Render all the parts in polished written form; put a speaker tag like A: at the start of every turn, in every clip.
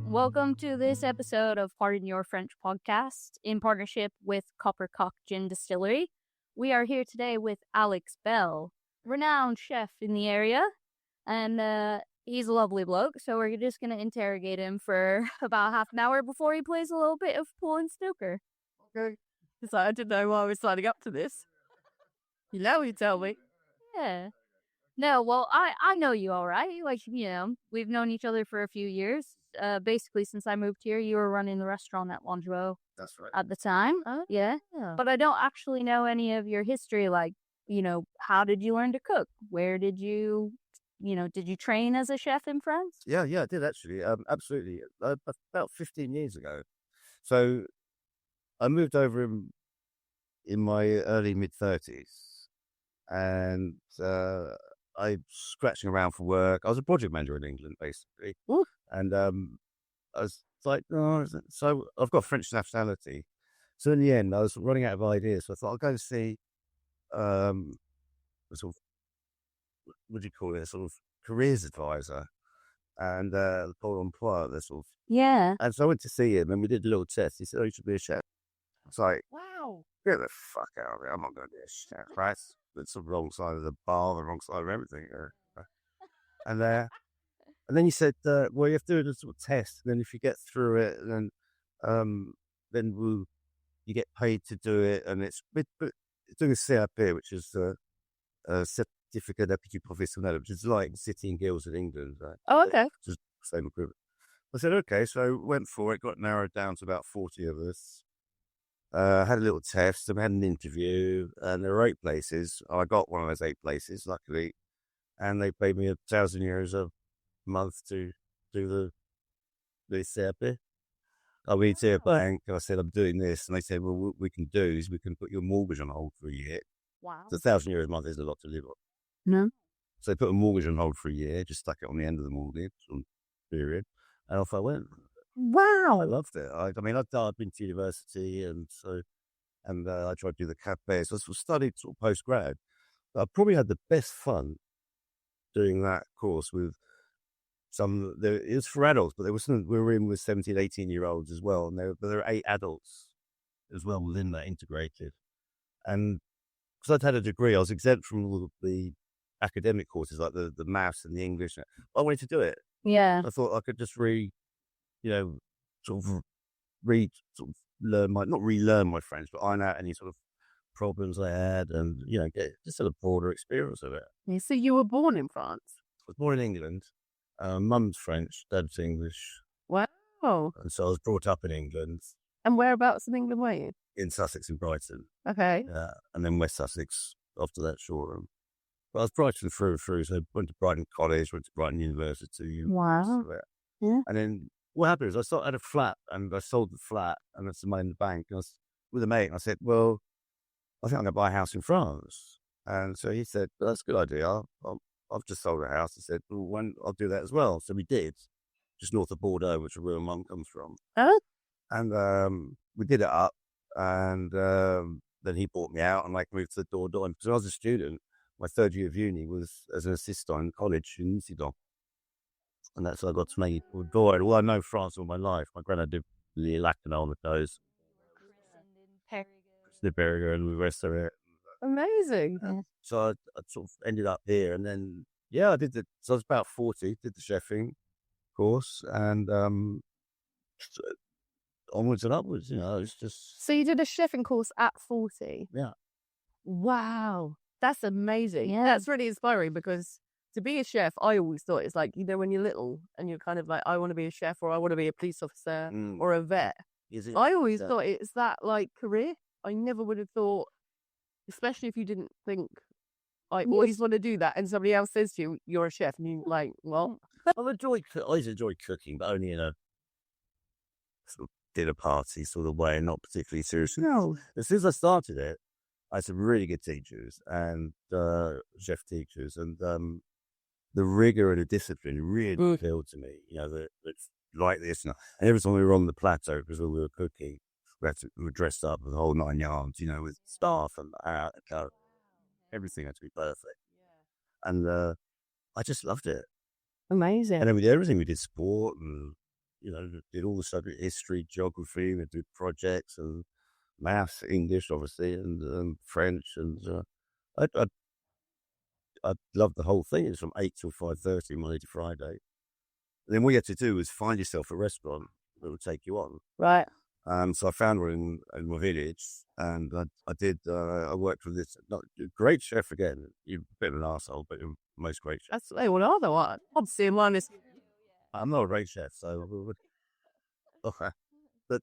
A: Welcome to this episode of Pardon Your French podcast in partnership with Coppercock Gin Distillery. We are here today with Alex Bell, renowned chef in the area, and he's a lovely bloke, so we're just going to interrogate him for about half an hour before he plays a little bit of pool and snooker.
B: Okay. So I didn't know why I was signing up to this. You tell me.
A: Yeah. No, well, I know you all right. Like, we've known each other for a few years. Basically, since I moved here, you were running the restaurant at Langevaux.
B: That's right.
A: At the time. Yeah. But I don't actually know any of your history. Like, how did you learn to cook? Where did you train as a chef in France?
C: Yeah, I did actually. Absolutely. About 15 years ago. So I moved over in my early mid-30s, and I was scratching around for work. I was a project manager in England, basically.
B: Ooh.
C: And I was like, oh, so I've got French nationality. So in the end, I was running out of ideas. So I thought I'll go see a sort of, what do you call it, a sort of careers advisor. And Paul Emploi, this sort of.
A: Yeah.
C: And so I went to see him, and we did a little test. He said, "Oh, you should be a chef." I was like,
B: Wow.
C: "Get the fuck out of here! I'm not going to be a chef, right?" It's the wrong side of the bar, the wrong side of everything. And then he said, "Well, you have to do a sort of test, and then if you get through it, then you get paid to do it, and it's doing a CAP, which is a certificate d'aptitude professionnelle, which is like City and Guilds in England. Right?
B: Oh, okay.
C: Just same equivalent." I said, "Okay," so went for it, got narrowed down to about 40 of us. Had a little test, and we had an interview, and there were 8 places. I got one of those 8 places, luckily, and they paid me €1,000 a month to do the CAP. I went to a bank, and I said, "I'm doing this," and they said, "Well, what we can do is we can put your mortgage on hold for a year."
A: Wow.
C: So €1,000 a month is a lot to live on.
A: No.
C: So they put a mortgage on hold for a year, just stuck it on the end of the mortgage period, and off I went.
B: Wow.
C: I loved it. I'd been to university, and I tried to do the cafe. So I studied sort of post-grad. But I probably had the best fun doing that course with it was for adults, but we were in with 17, 18-year-olds as well. And there were 8 adults as well within that integrated. And because I'd had a degree, I was exempt from all of the academic courses like the maths and the English. I wanted to do it.
A: Yeah.
C: I thought I could just not relearn my French, but iron out any sort of problems I had, and get just a broader experience of it.
B: Yeah, so you were born in France?
C: I was born in England. Mum's French, dad's English.
B: Wow.
C: And so I was brought up in England.
B: And whereabouts in England were you?
C: In Sussex, in Brighton.
B: Okay.
C: And then West Sussex after that, Shoreham. But I was Brighton through and through, so I went to Brighton College, went to Brighton University.
A: Wow.
B: Yeah.
C: And then what happened is I had a flat, and I sold the flat, and that's the money in the bank. And I was with a mate, and I said, "Well, I think I'm going to buy a house in France." And so he said, "Well, that's a good idea. I've just sold a house." He said, "Well, I'll do that as well." So we did, just north of Bordeaux, which is where my mum comes from.
B: Oh.
C: And we did it up, and then he bought me out, and moved to the Dordogne. Because I was a student, my third year of uni was as an assistant in college in Incident. And that's how I got to make Dordogne. Well, I know France all my life. My granddad did the Lacanau on the toes. The Berger and the rest of it.
B: Amazing.
C: So I sort of ended up here, and then I did so I was about 40, did the chefing course, and onwards and upwards, it's just.
B: So you did a chefing course at 40?
C: Yeah.
B: Wow. That's amazing.
A: Yeah.
B: That's really inspiring, because to be a chef, I always thought it's like, when you're little and you're kind of like, I want to be a chef, or I want to be a police officer or a vet. I always thought it's that career. I never would have thought, especially if you didn't think, I always want to do that, and somebody else says to you, "You're a chef," and you're like, "Well."
C: I always enjoyed cooking, but only in a sort of dinner party sort of way, not particularly seriously.
B: No.
C: As soon as I started it, I had some really good teachers and chef teachers, and the rigor and the discipline really appealed to me. That like this, and every time we were on the plateau, because we were cooking, we were dressed up with the whole 9 yards, with staff and everything had to be perfect. And I just loved it.
B: Amazing.
C: And then we did everything. We did sport and did all the subject history, geography, and did projects and maths, English, obviously, and French, and I loved the whole thing. It was from 8 till 5:30 Monday to Friday. And then what you had to do was find yourself a restaurant that would take you on.
B: Right.
C: So I found one in my village, and I worked with this great chef again. You're a bit of an arsehole, but you're most great chef.
B: That's what are the one. Obviously, one is.
C: I'm not a great chef, so okay. But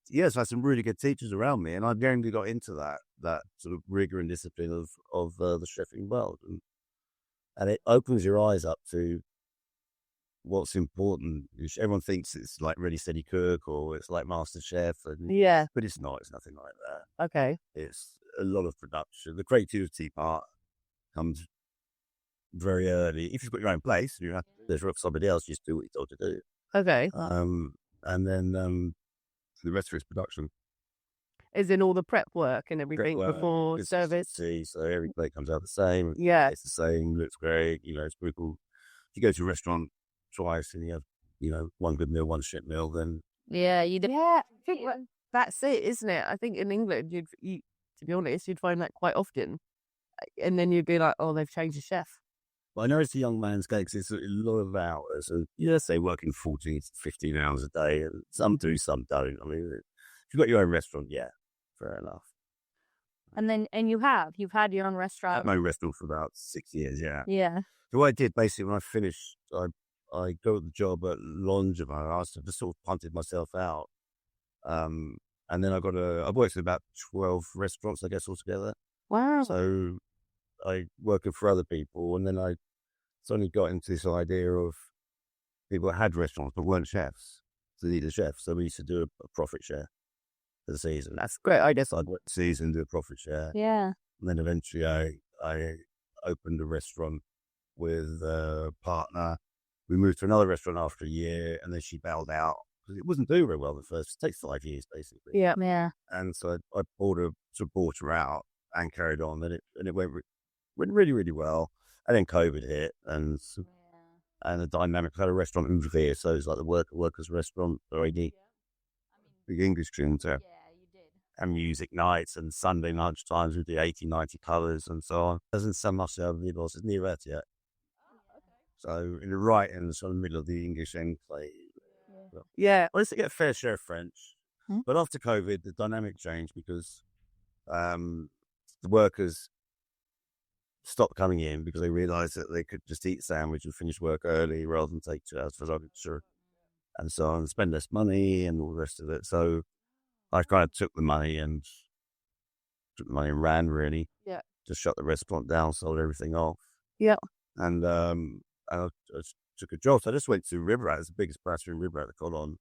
C: yes, I had some really good teachers around me, and I generally got into that sort of rigor and discipline of the chefing world, and it opens your eyes up to what's important. Everyone thinks it's like Ready Steady Cook or it's like Master Chef,
B: Yeah.
C: but it's not. It's nothing like that.
B: Okay.
C: It's a lot of production. The creativity part comes very early. If you've got your own place, you have to for somebody else. You just do what you're told to do.
B: Okay.
C: And then the rest of it's production.
B: Is in all the prep work and everything before service.
C: So every plate comes out the same.
B: Yeah.
C: It's the same. Looks great. It's pretty cool. If you go to a restaurant twice and you have, one good meal, one shit meal, then
A: yeah, you do.
B: Yeah, I think that's it, isn't it? I think in England, to be honest, you'd find that quite often, and then you'd be like, oh, they've changed the chef.
C: Well, I know it's a young man's game because it's a lot of hours. And yes, they work in 14 to 15 hours a day, and some do, some don't. I mean, if you've got your own restaurant, yeah, fair enough.
A: And you've had your own restaurant.
C: I had my own restaurant for about 6 years, yeah.
A: Yeah.
C: So what I did basically when I finished, I got the job at Longevin. I just sort of punted myself out. And then I worked at about 12 restaurants, I guess, altogether.
B: Wow.
C: So I working for other people, and then I suddenly got into this idea of people that had restaurants but weren't chefs. So they needed a chef. So we used to do a profit share for the season.
B: That's great. I guess
C: I'd work the season, do a profit share.
A: Yeah.
C: And then eventually I opened a restaurant with a partner. We moved to another restaurant after a year, and then she bailed out because it wasn't doing very well at first. It takes 5 years, basically.
B: Yeah.
A: Yeah.
C: And so I bought her out and carried on, and it went really, really well. And then COVID hit, and the dynamic had a restaurant in Revere, so it was like the workers' restaurant, very neat, big English tunes there.
A: Yeah, you did.
C: And music nights and Sunday lunch times with the 80, 90 colours and so on. Doesn't sound much out of the boss, near that yet. So in the sort of middle of the English enclave.
B: Yeah.
C: I used to get a fair share of French. But after COVID, the dynamic changed because the workers stopped coming in because they realised that they could just eat a sandwich and finish work early rather than take 2 hours for lunch and so on, spend less money and all the rest of it. So I kind of took the money and ran, really.
B: Yeah.
C: Just shut the restaurant down, sold everything off.
B: Yeah.
C: And I took a job. So I just went to Riverrat. It's the biggest brasserie in Riverrat, the Colon.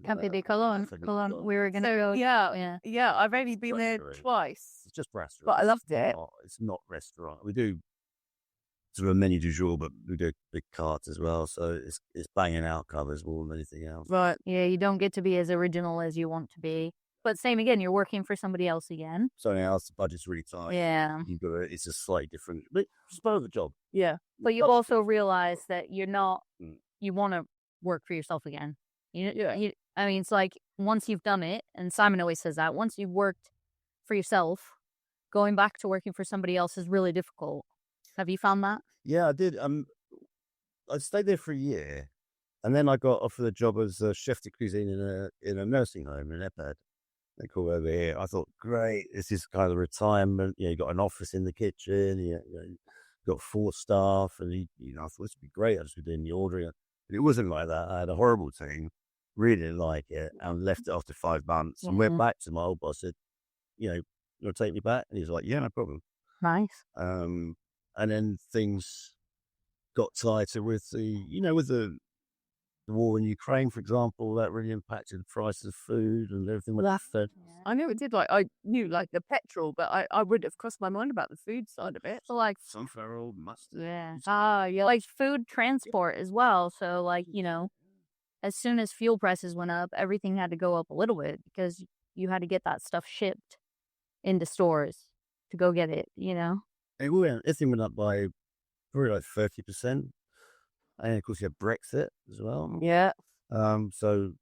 A: Cafe de Cologne. We were going to go.
B: Yeah. I've only been there twice.
C: It's just brasserie.
B: But I loved it.
C: It's not restaurant. We do sort of a menu du jour, but we do big carts as well. So it's banging out covers more than anything else.
B: Right.
A: Yeah, you don't get to be as original as you want to be. But same again, you're working for somebody else again.
C: Something else, the budget's really tight.
A: Yeah.
C: It's a slightly different, but it's part of the job.
B: Yeah.
A: But you also realize that you're not, you want to work for yourself again. I mean, it's like once you've done it, and Simon always says that, once you've worked for yourself, going back to working for somebody else is really difficult. Have you found that?
C: Yeah, I did. I stayed there for a year, and then I got offered a job as a chef de cuisine in a nursing home in EPAD. They call it over here. I thought, great, this is kind of retirement. You got an office in the kitchen. You got 4 staff, and I thought this would be great. I just be doing the ordering. But it wasn't like that. I had a horrible team. Really didn't like it, and left it after 5 months. And went back to my old boss. Said, you want to take me back? And he was like, yeah, no problem.
A: Nice.
C: And then things got tighter with the war in Ukraine, for example. That really impacted the price of food and everything with that.
B: I know it did. I knew the petrol, but I would have crossed my mind about the food side of it.
A: So
C: sunflower oil, mustard.
A: Yeah. Yeah, food transport as well. So as soon as fuel prices went up, everything had to go up a little bit because you had to get that stuff shipped into stores to go get it.
C: Everything went up by probably 30%. And of course, you have Brexit as well.
B: Yeah.
C: So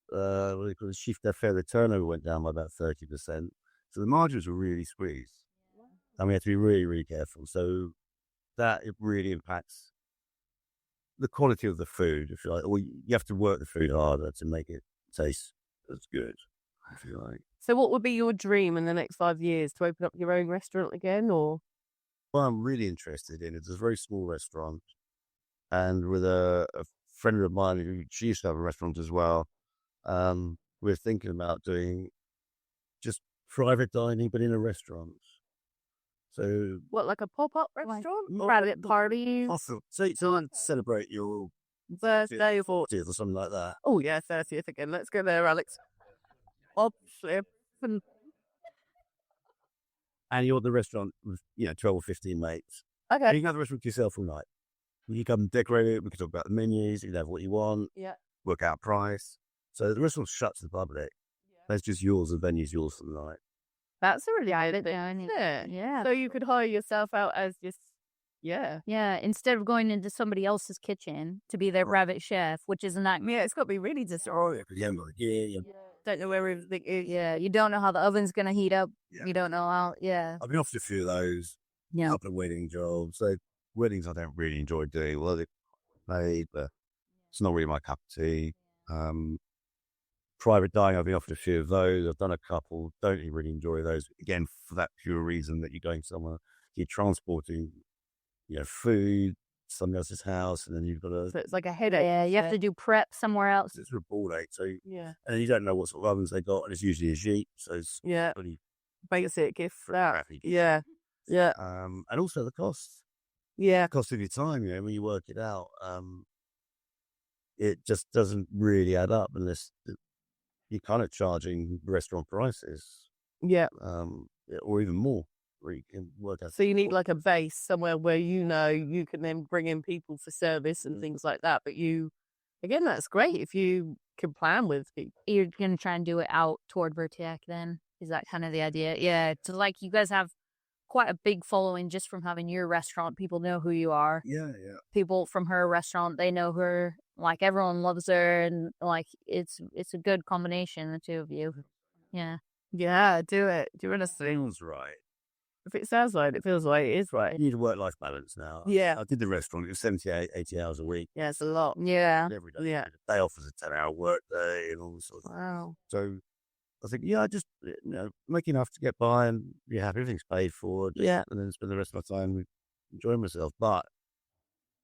C: what do you call it? Shift d'affaires, the turnover went down by about 30%. So the margins were really squeezed. And we had to be really, really careful. So that it really impacts the quality of the food, if you like. Or you have to work the food harder to make it taste as good, if you like.
B: So what would be your dream in the next 5 years? To open up your own restaurant again, or?
C: What I'm really interested in, it's a very small restaurant. And with a friend of mine who she used to have a restaurant as well, we're thinking about doing just private dining, but in a restaurant. So
B: What, like a pop-up restaurant?
A: Like private parties?
C: awesome. So you want to celebrate your
B: Birthday or
C: 40th or something like that.
B: Oh yeah, 30th again. Let's go there, Alex.
C: And you're at the restaurant with 12 or 15 mates.
B: Okay.
C: And you can have the restaurant to yourself all night. You come decorate it. We can talk about the menus. You can have what you want.
B: Yeah.
C: Work out price. So the restaurant shuts to the public. That's just yours. The venue's yours for the night.
B: That's a really good idea.
A: Yeah.
B: So you could hire yourself out as just, yeah.
A: Yeah, instead of going into somebody else's kitchen to be their private chef, which is a nightmare.
B: Yeah, it's got to be really disorienting.
C: You haven't got the gear. You
B: Don't know where everything is.
A: Yeah, you don't know how the oven's going to heat up.
C: Yeah.
A: You don't know how, yeah.
C: I've been offered a few of those.
A: Yeah.
C: A couple of wedding jobs. So weddings I don't really enjoy doing. Well, they're paid, but it's not really my cup of tea. Private dining, I've been offered a few of those. I've done a couple. Don't really enjoy those. Again, for that pure reason that you're going somewhere, you're transporting, food, somebody else's house, and then you've got to.
B: So it's like a headache.
A: Yeah, you have to do prep somewhere else.
C: It's a ball ache. So
B: Yeah.
C: and you don't know what sort of ovens they got, and it's usually a Jeep, so it's pretty
B: Basic gift for that.
C: crappy.
B: Yeah. Yeah.
C: And also the cost.
B: Yeah.
C: Cost of your time. When you work it out, it just doesn't really add up unless you're kind of charging restaurant prices,
B: Yeah.
C: or even more. Where you can work out.
B: So you need like a base somewhere where you can then bring in people for service and things like that. But again, that's great if you can plan with people.
A: You're going to try and do it out toward Vertiac then? Is that kind of the idea? Yeah, to like you guys have quite a big following just from having your restaurant. People know who you are.
C: Yeah.
A: People from her restaurant, they know her. Like everyone loves her, and like it's a good combination, the two of you. Yeah.
B: Yeah, do it. Do it.
C: Sounds right.
B: If it sounds right, it feels like it is right.
C: You need a work-life balance now.
B: Yeah.
C: I did the restaurant. It was 78, 80 hours a week.
B: Yeah, it's a lot.
A: Yeah.
C: Every day.
B: Yeah.
C: The day off was a 10-hour work day and all sorts.
B: Wow.
C: So I think, I just make ecugh to get by and be happy. Everything's paid for.
B: Yeah.
C: And then spend the rest of my time enjoying myself. But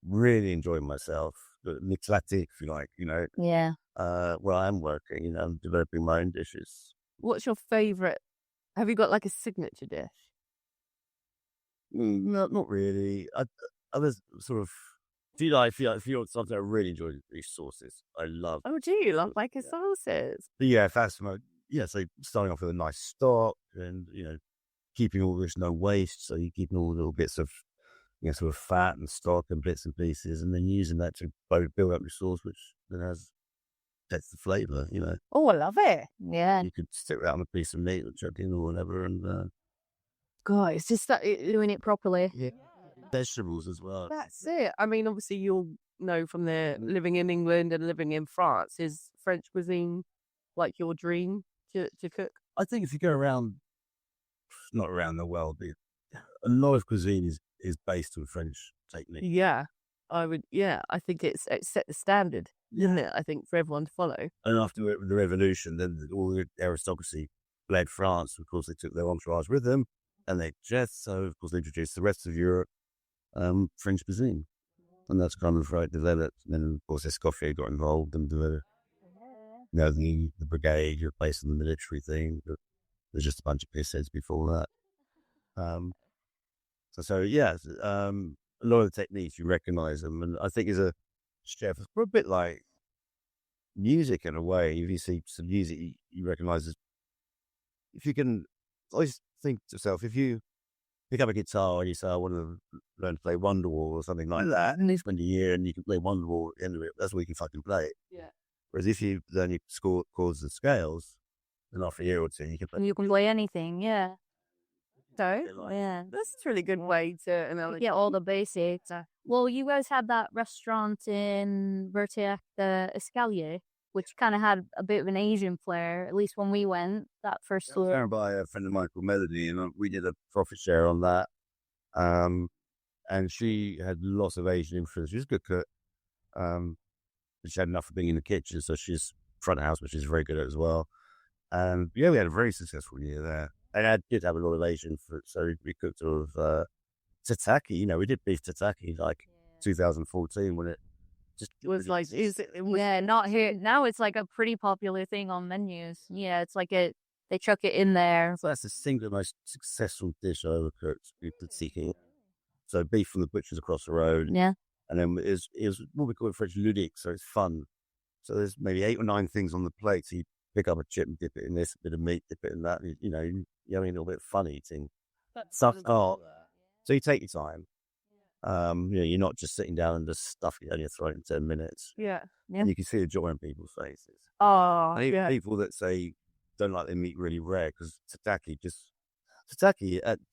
C: really enjoying myself. M'éclater, if you like,
A: Yeah.
C: where I am working, I'm developing my own dishes.
B: What's your favourite? Have you got like a signature dish?
C: No, not really. I was sort of, if you want something I really enjoy, these sauces. I love.
B: Oh, do you love like sauces?
C: But yeah, that's so starting off with a nice stock and, keeping all this no waste. So you're keeping all the little bits of, sort of fat and stock and bits and pieces, and then using that to build up your sauce, which then that's the flavour,
B: Oh, I love it.
A: Yeah.
C: You could stick that on a piece of meat or chicken or whatever, and
B: God, it's just that
A: Doing it properly.
C: yeah, vegetables as well.
B: That's it. I mean, obviously, you'll know from the living in England and living in France, is French cuisine like your dream to cook?
C: I think if you go around, not around the world, but a lot of cuisine is based on French technique.
B: Yeah, I would. Yeah, I think it's set the standard, isn't it? I think for everyone to follow.
C: And after the revolution, then all the aristocracy fled France. Of course, they took their entourage with them, and they just of course they introduced the rest of Europe French cuisine, and that's kind of how it developed. And then of course Escoffier got involved and developed. The brigade replacing the military thing. But there's just a bunch of pissheads before that. So yeah, a lot of the techniques you recognise them, and I think as a chef, it's a bit like music in a way. If you see some music, you recognise it. If you can, I always think to yourself, if you pick up a guitar and you say, I want to learn to play Wonderwall or something like that, and you spend a year and you can play Wonderwall at the end of it, that's all you can fucking play.
B: Yeah.
C: Whereas if you learn your chords and scales, then after a year or two, you can play.
A: You can play anything, yeah.
B: So,
A: Yeah.
B: that's a really good way to
A: Get all the basics. Well, you guys had that restaurant in Vertiac, the Escalier, which kind of had a bit of an Asian flair, at least when we went that first
C: That was
A: tour.
C: owned by a friend of mine called Melody, and we did a profit share on that. And she had lots of Asian influence. She was a good cook. She had enough of being in the kitchen, so she's front of house, which she's very good at as well. And yeah, we had a very successful year there. And I did have a lot of Asian food, so we cooked sort of tataki. We did beef tataki like 2014 when it just
B: was like,
A: yeah, not here. Now it's like a pretty popular thing on menus. Yeah, it's like they chuck it in there.
C: So that's the single most successful dish I ever cooked, beef tataki. So beef from the butchers across the road.
A: Yeah.
C: And then it was what we call in French ludique, so it's fun. So there's maybe 8 or 9 things on the plate. So you pick up a chip and dip it in this, a bit of meat, dip it in that. You're having a little bit of fun eating. So you take your time. You're not just sitting down and just stuffing it down your throat in 10 minutes.
B: Yeah.
C: And you can see the joy in people's faces.
B: Oh,
C: and people that say don't like their meat really rare because tataki,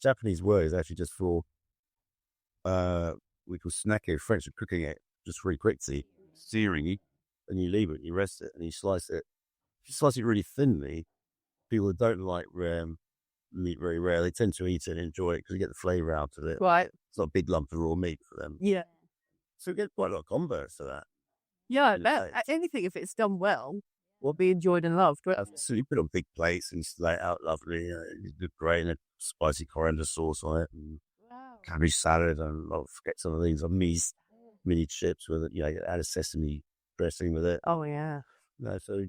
C: Japanese word is actually just for we call snake, French for cooking it just really quickly, searing it, and you leave it, you rest it, and you slice it. If you slice it really thinly, people that don't like rare meat very rare, they tend to eat it and enjoy it because you get the flavour out of it.
B: right.
C: It's not a big lump of raw meat for them.
B: Yeah.
C: So we get quite a lot of converts to that.
B: Yeah, anything, if it's done well, will be enjoyed and loved.
C: So you put it on big plates and you lay it out lovely. You do great, and a spicy coriander sauce on it, and cabbage salad, and I'll forget some of the things. Mini chips with it. Add a sesame dressing with it.
B: Oh yeah.
C: So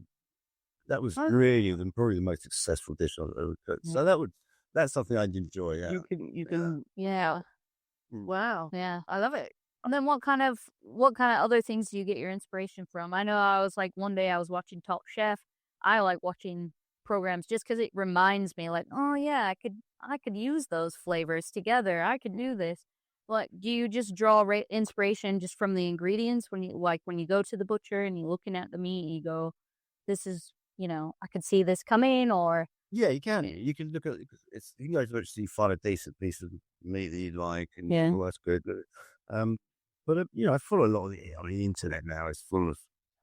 C: that was really probably the most successful dish I've ever cooked. So that's something I'd enjoy. Yeah.
B: You can.
A: Yeah.
B: Wow.
A: Yeah.
B: I love it.
A: And then what kind of other things do you get your inspiration from? I know I was like, one day I was watching Top Chef. I like watching programs just because it reminds me, like, oh yeah, I could use those flavors together. I could do this. Like, do you just draw inspiration just from the ingredients when you go to the butcher and you're looking at the meat and you go, this is, I could see this coming, or
C: yeah, you can. You can look at it. You can go to find a decent piece of meat that you like, and that's good. But I follow a lot of the internet now. It's full of.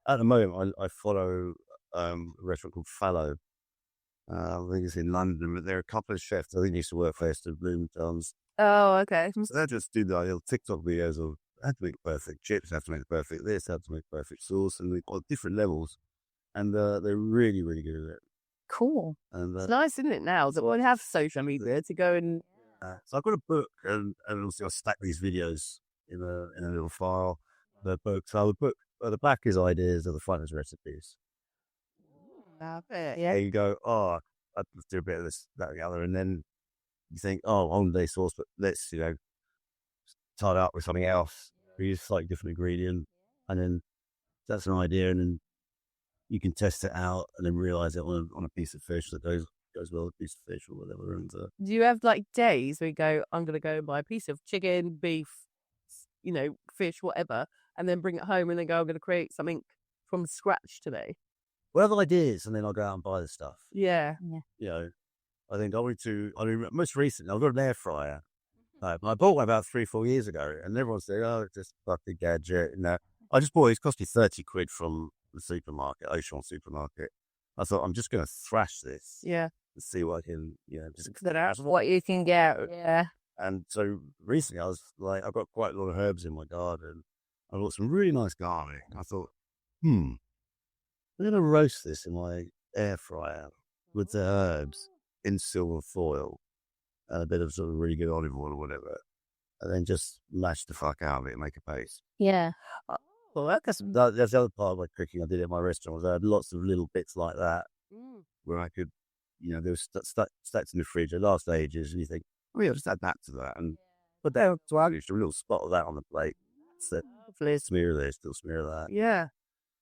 C: At the moment, I follow a restaurant called Fallow. I think it's in London, but there are a couple of chefs I think used to work for Esther Bloomington's.
B: Oh, okay.
C: So they just do the little TikTok videos of how to make perfect chips, how to make perfect this, how to make perfect sauce, and they've got different levels, and they're really, really good at it.
A: Cool.
C: And
B: it's nice, isn't it? Now that we have social media to go and.
C: So I've got a book, and also I stack these videos in a little file. The book. So the book, the back is ideas, and the front is recipes.
B: Love it.
C: Yeah. You go, oh, I'd do a bit of this, that, and the other, and then you think, oh, holiday sauce, but let's tie it up with something else. We use a slightly different ingredient, and then that's an idea, and then you can test it out, and then realize it on a piece of fish that goes well with a piece of fish or whatever. And
B: do you have like days where you go, I'm going to go and buy a piece of chicken, beef, fish, whatever, and then bring it home and then go, I'm going to create something from scratch today?
C: Well, I have ideas, and then I'll go out and buy the stuff.
B: Yeah.
C: I think most recently, I've got an air fryer. I bought one about 3-4 years ago, and everyone's saying, oh, it's just a fucking gadget. And I just bought it. It's cost me 30 quid from the supermarket, Auchan supermarket. I thought, I'm just going to thrash this.
B: Yeah.
C: And see what I can, just
B: that's what you can get. Yeah.
C: And so recently I was like, I've got quite a lot of herbs in my garden. I bought some really nice garlic. I thought, I'm going to roast this in my air fryer with the herbs in silver foil and a bit of sort of really good olive oil or whatever. And then just mash the fuck out of it and make a paste.
A: Yeah.
C: Well, that's the other part of my cooking I did at my restaurant. I had lots of little bits like that where I could, there was stacks in the fridge. They last ages, and you think, oh yeah, I'll just add that to that. And but there, so I just a little spot of that on the plate. So smear this, still smear that.
B: Yeah.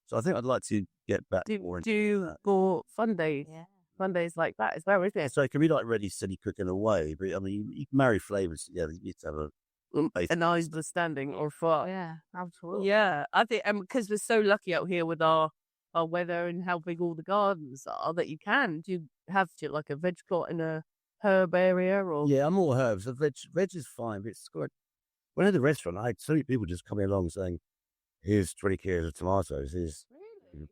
C: So I think I'd like to get back more into that.
B: For fun days. Yeah. Fun days like that as well, isn't it?
C: So it can be like ready, steady cooking away. But I mean, you can marry flavors together. You need to have
B: a nice understanding or fun.
A: Yeah, absolutely.
B: Yeah, I think, and because we're so lucky out here with our weather and how big all the gardens are, that you can have like a veg plot in a herb area, or
C: Yeah, I'm all herbs. The veg is fine, but it's good. When at the restaurant, I had so many people just coming along saying, "Here's 20 kilos of tomatoes. Here's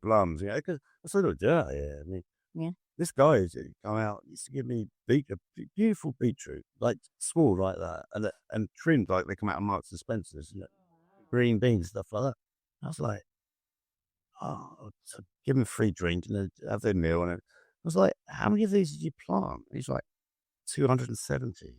C: plums." You know, because I sort of do it. Yeah, I mean,
B: Yeah.
C: this guy used to come out. Used to give me beautiful beetroot, like small like that, and trimmed like they come out of Marks and Spencers. You know, green beans, stuff like that. I was like, oh, so give him a free drink and then have their meal. And I was like, how many of these did you plant? He's like, 270.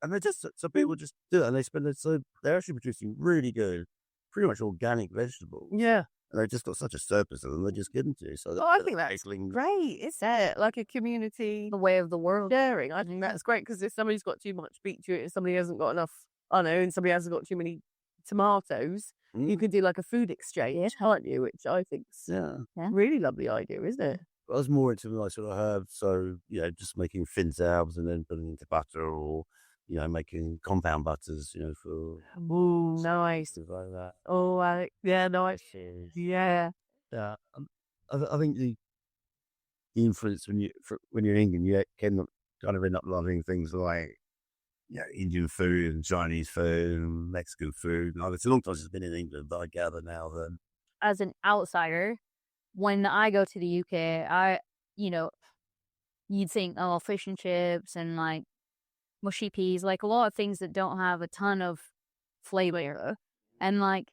C: And they're just, so people just do it and they spend it. So they're actually producing really good, pretty much organic vegetables.
B: yeah.
C: And they've just got such a surplus of them, they just give them to you. So
B: I think that's great. It's like a community,
A: The way of the world.
B: sharing. I think that's great because if somebody's got too much beetroot and somebody hasn't got enough, I know, and somebody hasn't got too many tomatoes, you can do like a food exchange, can't you? Which I think's
C: yeah.
B: really lovely idea, isn't it?
C: I was more into like sort of herbs, so just making thin herbs and then putting into butter, or making compound butters, for
B: Ooh, nice.
C: stuff like that.
B: Oh, yeah, nice. Yeah.
C: Yeah, I think the influence when you're in England, you can kind of end up loving things like Indian food and Chinese food and Mexican food. Like, it's a long time since I've been in England, but I gather now that
A: As an outsider, when I go to the UK, you'd think, oh, fish and chips and like mushy peas, like a lot of things that don't have a ton of flavor. And like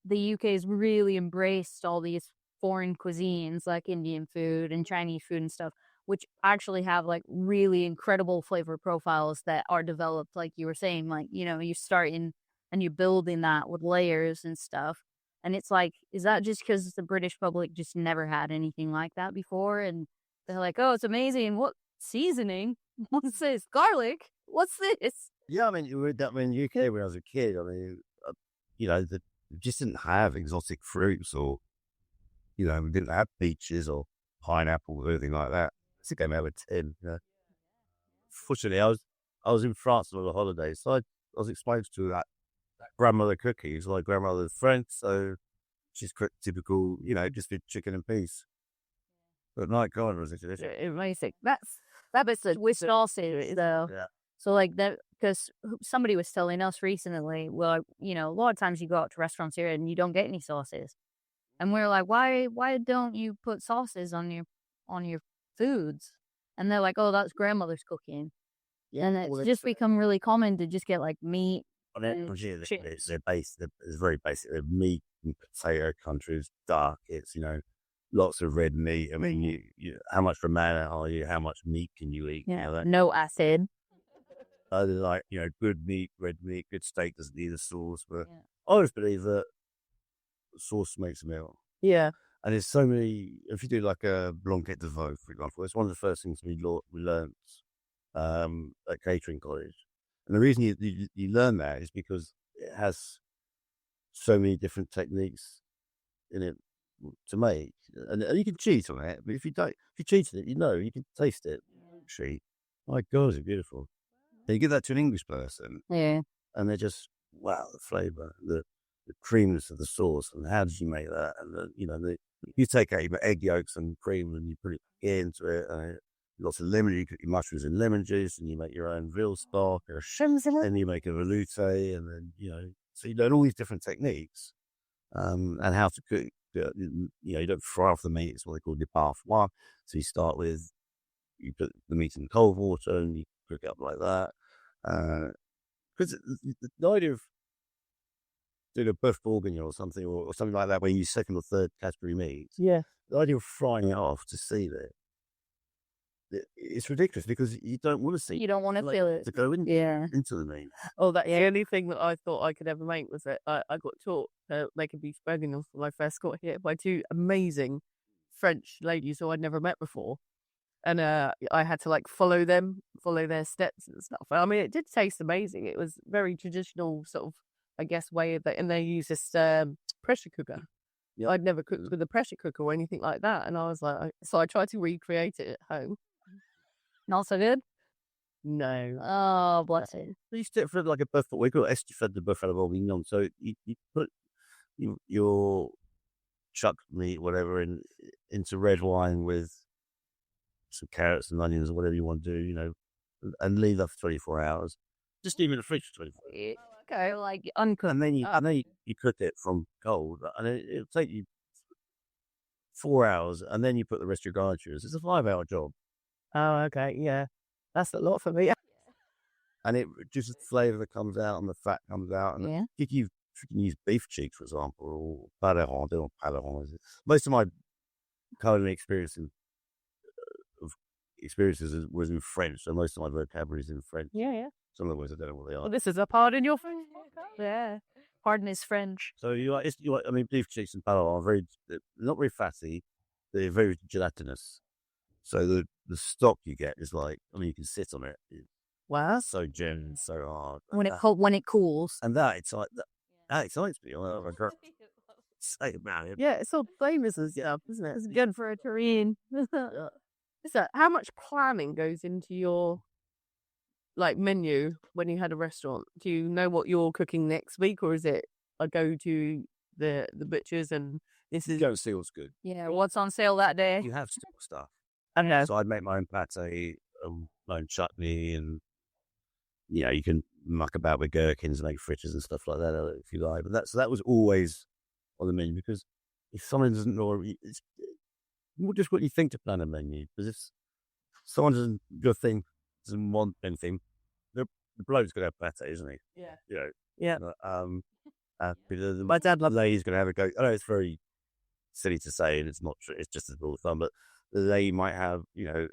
A: the UK's really embraced all these foreign cuisines like Indian food and Chinese food and stuff, which actually have like really incredible flavor profiles that are developed, like you were saying, like, you start in and you build in that with layers and stuff. And it's like, is that just because the British public just never had anything like that before? And they're like, oh, it's amazing. What seasoning? What's this? Garlic? What's this?
C: yeah, I mean, you read that in UK when I was a kid. I mean, they just didn't have exotic fruits, or we didn't have peaches or pineapple or anything like that. I think I came out with 10. Fortunately, I was in France on a holiday, so I was exposed to that grandmother cookies. Like, grandmother's French, so she's cooked typical, just with chicken and peas. But my God, was it delicious?
B: Amazing.
A: That bit's a Swiss sausage, though.
C: Yeah.
A: So like that, because somebody was telling us recently, well, a lot of times you go out to restaurants here and you don't get any sauces, and we're like, why don't you put sauces on your foods? And they're like, oh, that's grandmother's cooking.
C: Yeah,
A: And it's just become really common to just get like meat.
C: It's very basic. They're meat and potato countries, dark. It's lots of red meat. I mean, how much romana are you? How much meat can you eat?
A: Yeah, no acid.
C: Like good meat, red meat, good steak doesn't need a sauce. But I always believe that sauce makes a meal.
B: Yeah.
C: And there's so many. If you do like a blanquette de veau, for example, it's one of the first things we learned at catering college. And the reason you learn that is because it has so many different techniques in it to make, and you can cheat on it. But if you cheat on it, you can taste it. Cheat. My God, it's beautiful. And you give that to an English person,
A: Yeah.
C: and they're just, wow, the flavour, the creaminess of the sauce, and how did you make that? And you take out your egg yolks and cream and you put it into it, and lots of lemon. You cook your mushrooms in lemon juice, and you make your own veal stock, and you make a velouté, and then so you learn all these different techniques, and how to cook. You don't fry off the meat. It's what they call déparfois. So you start with, you put the meat in cold water and you cook it up like that. Because the idea of doing a boeuf bourguignon or something, or something like that, where you use second or third category meat.
B: Yeah.
C: The idea of frying it off to sear it's ridiculous, because you don't want to see.
A: You don't want to feel it
C: to go into the meat.
B: Oh, that's the only thing that I thought I could ever make was that I got taught to make a beef bourguignon when I first got here by two amazing French ladies who I'd never met before. And I had to like follow their steps and stuff. I mean, it did taste amazing. It was very traditional sort of, I guess, way of that. And they use this pressure cooker. Yeah. I'd never cooked with a pressure cooker or anything like that. And I was like, so I tried to recreate it at home.
A: Not so good?
B: No.
A: Oh, bless it.
C: You stick for like a boeuf. We call it estifade de boeuf à la bourguignon. So you put your chuck meat, whatever, into red wine with some carrots and onions or whatever you want to do, you know, and leave that for 24 hours. Just leave it in the fridge for 24 hours.
A: Okay, like uncooked.
C: And then you cook it from cold, and it'll take you 4 hours, and then you put the rest of your garnitures. It's a 5-hour job.
B: Oh, okay, yeah, that's a lot for me.
C: And it just the flavour that comes out and the fat comes out. And if you can use beef cheek, for example, or paleron, they don't paleron. Most of my culinary experiences was in French, so most of my vocabulary is in French.
B: Yeah.
C: Some of the words I don't know what they are.
B: Well, this is a pardon your French.
A: Yeah, pardon is French.
C: So I mean, beef cheeks and paleron are they're not very fatty. They're very gelatinous. So the stock you get is like, I mean, you can sit on it.
B: Wow,
C: So genuine, so hard.
A: When it cools.
C: And that excites me. I can't say about it.
B: yeah, it's all famous as stuff, isn't it?
A: It's good for a terrine.
B: So, how much planning goes into your menu when you had a restaurant? Do you know what you're cooking next week, or is it I go to the butchers and this is
C: Go and see what's good.
A: Yeah, what's on sale that day?
C: You have stock stuff.
B: okay?
C: So I'd make my own pate, my own chutney, and you know, you can muck about with gherkins and make fritters and stuff like that if you like. But that was always on the menu, because if someone doesn't know, it's just what you think to plan a menu. Because if someone doesn't want anything, the bloke's going to have pate, isn't he?
B: Yeah.
C: You know.
B: Yeah.
C: My dad loves. He's going to have a go. I know it's very silly to say, and it's not true. It's just a rule of thumb. But they might have, you know,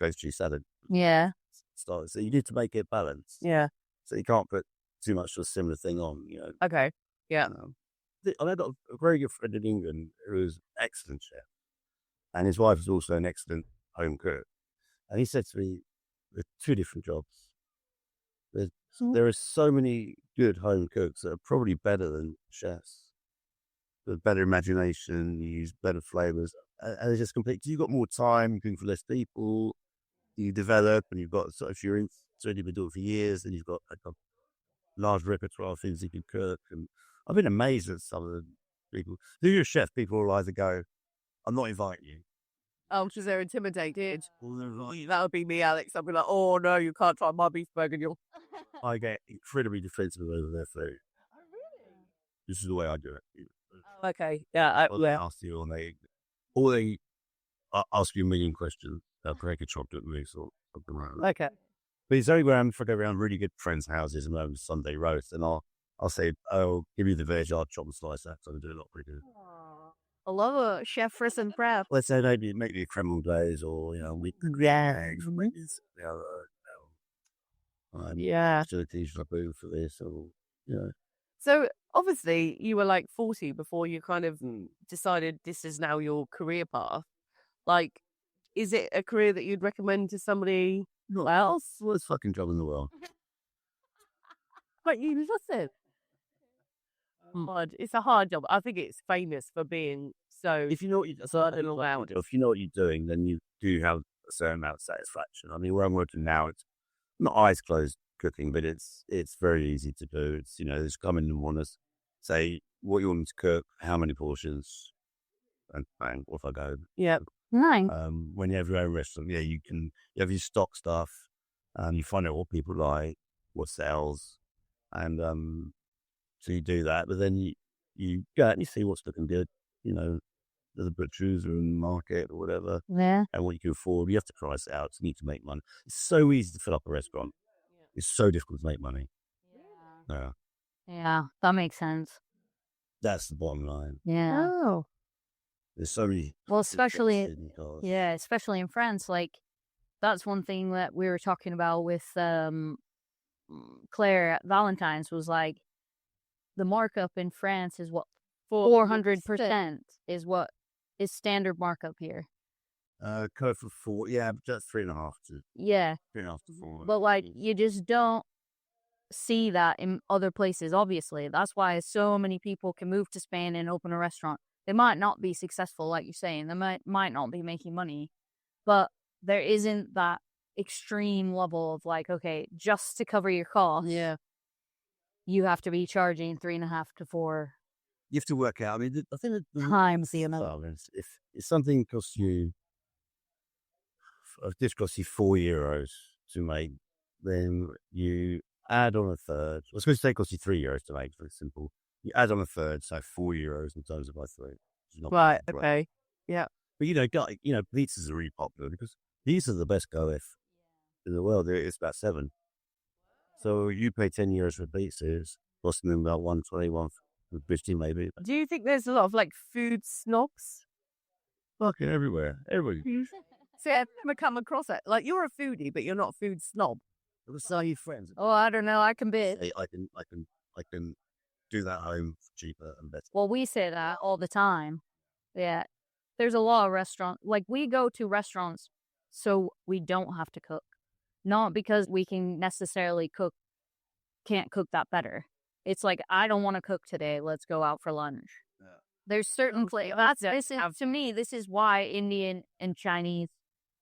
C: goat cheese salad.
A: Yeah.
C: So you need to make it balanced.
B: Yeah.
C: So you can't put too much of a similar thing on, you know.
B: Okay. Yeah.
C: I've got a very good friend in England who's an excellent chef, and his wife is also an excellent home cook. And he said to me, "There's two different jobs. There are so many good home cooks that are probably better than chefs, with better imagination, you use better flavors, and it's just complete. You've got more time, you're cooking for less people, you develop, and you've got if you're in, so you've been doing it for years, then you've got like a large repertoire of things you can cook. And I've been amazed at some of the people. If you're a chef, people will either go, "I'm not inviting you."
B: Oh, because they're intimidated.
C: Or they're like,
B: That would be me, Alex. I'd be like, "Oh no, you can't try my beef burger." You'll.
C: I get incredibly defensive over their food.
B: Oh really?
C: This is the way I do it.
B: Oh, okay. Yeah.
C: They ask you, or they ask you a million questions. They'll break a chocolate mousse or something like that.
B: Okay.
C: But it's only when I go around really good friends' houses and have Sunday roast, and I'll say, "Oh, give me the veg, I'll chop and slice that." So I do a lot pretty good.
A: I love a chef fris and prep.
C: Let's say maybe make me creme glaze, or you know, we facilities for this, or you know.
B: So obviously you were like 40 before you kind of decided this is now your career path. Like, is it a career that you'd recommend to somebody else?
C: Worst fucking job in the world.
B: But you listen. It's a hard job. I think it's famous for being so.
C: If you know what you're doing, then you do have a certain amount of satisfaction. I mean, where I'm working now, it's not eyes closed cooking, but it's very easy to do. It's, you know, just come in and want to say what you want me to cook, how many portions, and off I go.
B: Yeah.
A: Nice.
C: When you have your own restaurant, you have your stock stuff, and you find out what people like, what sells, and so you do that. But then you go out and you see what's looking good, you know, the butchers or in the market or whatever,
A: Yeah.
C: and what you can afford. You have to price it out. So you need to make money. It's so easy to fill up a restaurant. It's so difficult to make money. Yeah.
A: Yeah, that makes sense.
C: That's the bottom line.
A: Yeah.
B: Oh.
C: There's so many.
A: Well, especially in France, like that's one thing that we were talking about with Claire at Valentine's was like the markup in France is what 400% is what is standard markup here.
C: Code for 4, just 3.5 to 3.5 to 4.
A: But like you just don't see that in other places. Obviously, that's why so many people can move to Spain and open a restaurant. They might not be successful, like you're saying. They might not be making money, but there isn't that extreme level of like, okay, just to cover your costs, you have to be charging 3.5 to 4.
C: You have to work out. I mean, I think
A: times the amount.
C: If something costs you a dish costs you €4 to make, then you add on a third. I was going to say it costs you €3 to make, for simple. You add on a third, so €4 and times it by 3.
B: Right. Okay. Yeah.
C: But pizzas are really popular because these are the best goeth in the world. It's about 7. So you pay €10 for pizzas, costing them about 120, 150 maybe.
B: Do you think there's a lot of like food snobs?
C: Fucking everywhere. Everybody.
B: See, I've never come across it. Like, you're a foodie, but you're not a food snob.
C: So are your friends?
A: Oh, I don't know. I can be.
C: Say, I can do that home cheaper and better.
A: Well, we say that all the time. Yeah. There's a lot of restaurants. Like, we go to restaurants so we don't have to cook. Not because we can necessarily can't cook that better. It's like, I don't want to cook today. Let's go out for lunch. Yeah. There's certain places. To me, this is why Indian and Chinese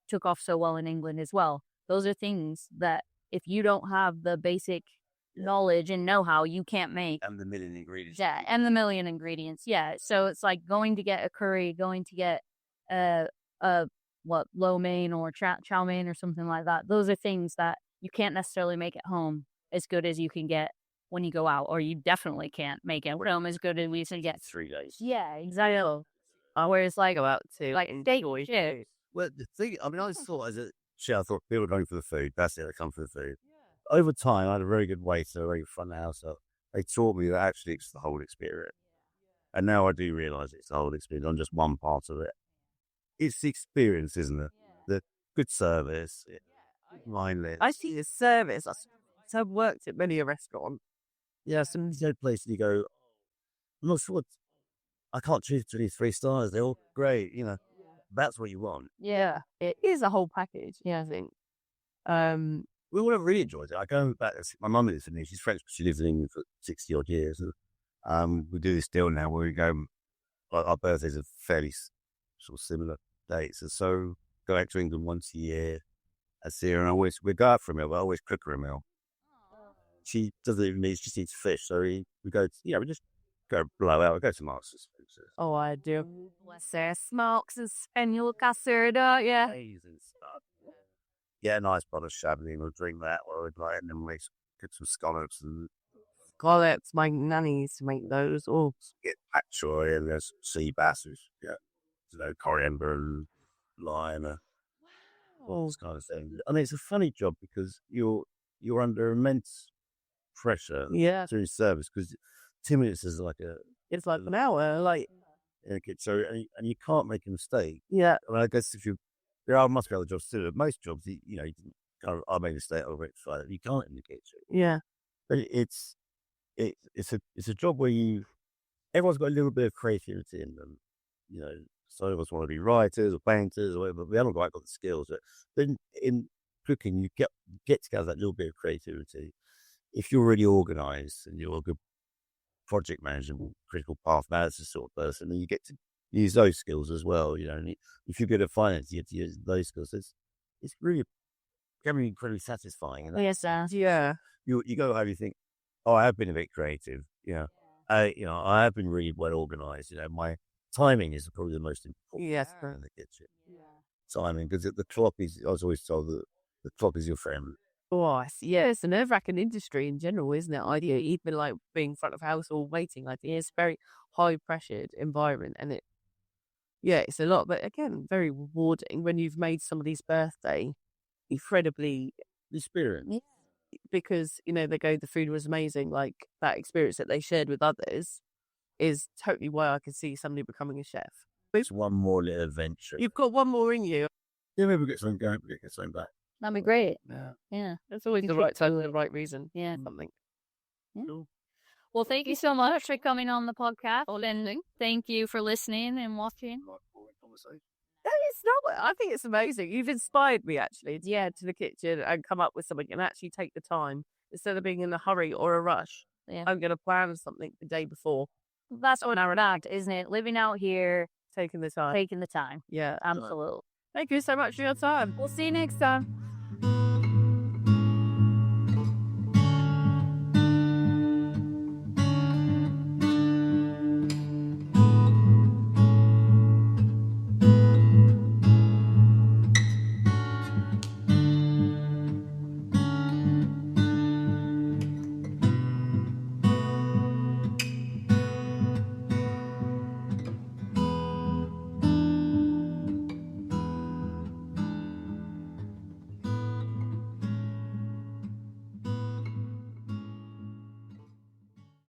A: took off so well in England as well. Those are things that if you don't have the basic knowledge and know-how, you can't make.
C: And the million ingredients.
A: Yeah, and the million ingredients. Yeah, so it's like going to get a curry, going to get lo mein or chow mein or something like that. Those are things that you can't necessarily make at home as good as you can get when you go out, or you definitely can't make it at home as good as we can get
C: 3 days.
A: Yeah, exactly. Whereas like
B: Go out to
A: like steak and chips.
C: Well, the thing, I mean, I thought as a chef, I thought people were going for the food. That's it. They come for the food. Yeah. Over time, I had a very good waiter, a very front house. So they taught me that actually it's the whole experience. And now I do realise it's the whole experience, not just one part of it. It's the experience, isn't it? Yeah. The good service, mindless.
B: I see the service. I've worked at many a restaurant.
C: Yeah, some places you go, I'm not sure. I can't choose 3 stars. They're all great, That's what you want.
B: Yeah, it is a whole package. Yeah, I think.
C: We would have really enjoyed it. I go back. My mum lives in England. She's French, but she lived in England for 60 odd years. And, we do this deal now where we go. Our birthdays are fairly sort of similar dates, and so go out to England once a year. I see her, and we go out for a meal. But I always cook her a meal. She doesn't even eat; she just eats fish. So we go. We just go blow out. We go to Marks.
B: Oh, I do.
A: Smokes and spaniel caserda, yeah.
C: Amazing stuff. Yeah, a nice bottle of Chablis. We'll drink that while we're and then we get some scallops and
B: scallops. My nanny used to make those. Oh,
C: get pak choy and there's sea bass. Yeah, coriander and lime. All this kind of thing. I mean, it's a funny job because you're under immense pressure.
B: Yeah,
C: through service because 2 minutes is
B: it's like an hour. Like.
C: So and you can't make a mistake.
B: Yeah,
C: I mean, I guess must be other jobs too. Most jobs, I made a mistake over it. You can't in the kitchen.
B: Yeah,
C: but it's a job where everyone's got a little bit of creativity in them. Some of us want to be writers or painters or whatever. But we haven't quite got the skills. But then in cooking, you get together that little bit of creativity. If you're really organised and you're a good project management, critical path analysis sort of person, and you get to use those skills as well. And if you're good at finance, you get to use those skills. It's really incredibly satisfying.
A: Yes, sir.
B: Yeah.
C: You go home, you think, oh, I have been a bit creative. I have been really well organised. My timing is probably the most important.
B: Yes,
C: in the kitchen. Yeah. Timing, because the clock is. I was always told that the clock is your friend.
B: Oh, yeah, it's a nerve-wracking industry in general, isn't it? Even like being in front of house or waiting, it's a very high-pressured environment, and it's a lot. But again, very rewarding when you've made somebody's birthday incredibly
C: experience.
B: Because they go, the food was amazing. Like that experience that they shared with others is totally why I can see somebody becoming a chef.
C: It's one more little adventure.
B: You've got one more in you.
C: Yeah, maybe we get something going. We get something back.
A: That'd be great.
B: Yeah. That's always the right time and the right reason.
A: Yeah.
B: Something.
A: Yeah. Cool. Well, thank you so much for coming on the podcast. Thank you for listening and watching.
B: It's not. I think it's amazing. You've inspired me actually to to the kitchen and come up with something and actually take the time instead of being in a hurry or a rush.
A: Yeah.
B: I'm going to plan something the day before.
A: That's what I would act, isn't it? Living out here,
B: taking the time.
A: Yeah,
B: absolutely. Thank you so much for your time.
A: We'll see you next time.